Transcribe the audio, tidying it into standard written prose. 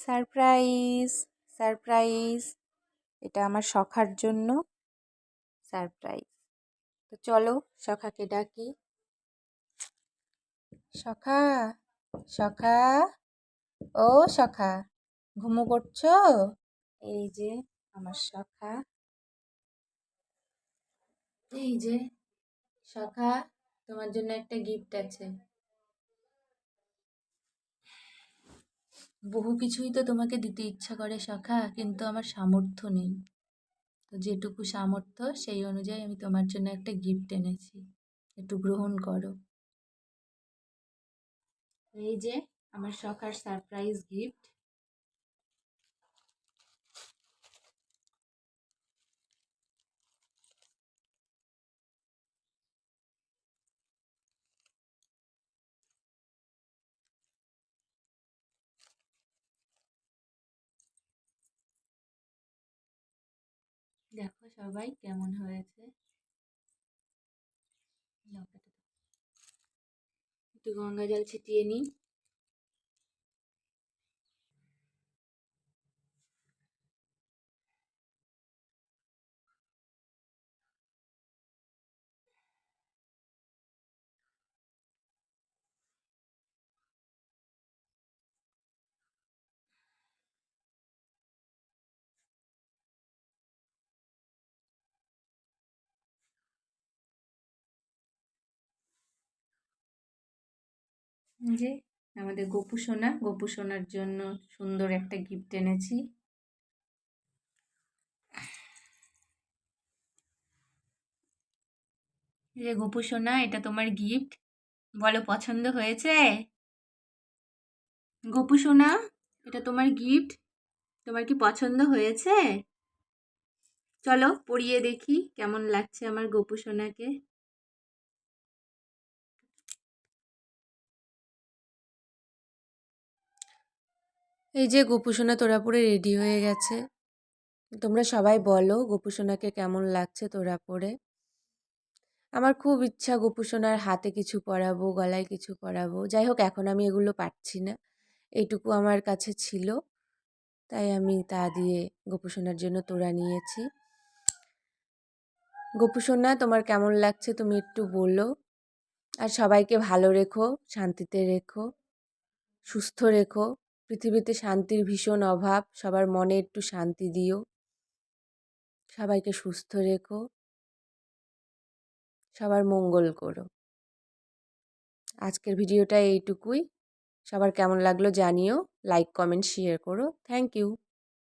Surprise surprise, এটা আমার সখার জন্য সারপ্রাইজ। তো চলো সখাকে ডাকি। সখা, সখা, ও সখা, ঘুমো করছো? এই যে আমার সখা, এই যে সখা, তোমার জন্য একটা গিফট আছে। বহু কিছুই তো তোমাকে দিতে ইচ্ছা করে সখা, কিন্তু আমার সামর্থ্য নেই। তো যেটুকু সামর্থ্য সেই অনুযায়ী আমি তোমার জন্য একটা গিফট এনেছি, একটু গ্রহণ করো। এই যে আমার সখার সারপ্রাইজ গিফট। দেখো সবাই কেমন হয়েছে। একটু গঙ্গা জল ছিটিয়ে নিই। যে আমাদের গোপু সোনার জন্য সুন্দর একটা গিফট এনেছি। এই যে গোপু সোনা, এটা তোমার গিফট, বলো পছন্দ হয়েছে? গোপু সোনা, এটা তোমার গিফট, তোমার কি পছন্দ হয়েছে? চলো পরিয়ে দেখি কেমন লাগছে আমার গোপু সোনাকে। এই যে গোপু সোনা তোরা পরে রেডি হয়ে গেছে। তোমরা সবাই বলো গোপু সোনাকে কেমন লাগছে তোরা পরে। আমার খুব ইচ্ছা গোপু সোনার হাতে কিছু পরাবো, গলায় কিছু পরাবো। যাই হোক, এখন আমি এগুলো পারছি না, এইটুকু আমার কাছে ছিল, তাই আমি তা দিয়ে গোপু সোনার জন্য তোড়া নিয়েছি। গোপু সোনা, তোমার কেমন লাগছে তুমি একটু বলো। আর সবাইকে ভালো রেখো, শান্তিতে রেখো, সুস্থ রেখো। পৃথিবীতে শান্তির ভীষণ অভাব, সবার মনে একটু শান্তি দিও। সবাইকে সুস্থ রেখো, সবার মঙ্গল করো। আজকের ভিডিওটা এইটুকুই। সবার কেমন লাগলো জানিও, লাইক কমেন্ট শেয়ার করো। Thank you.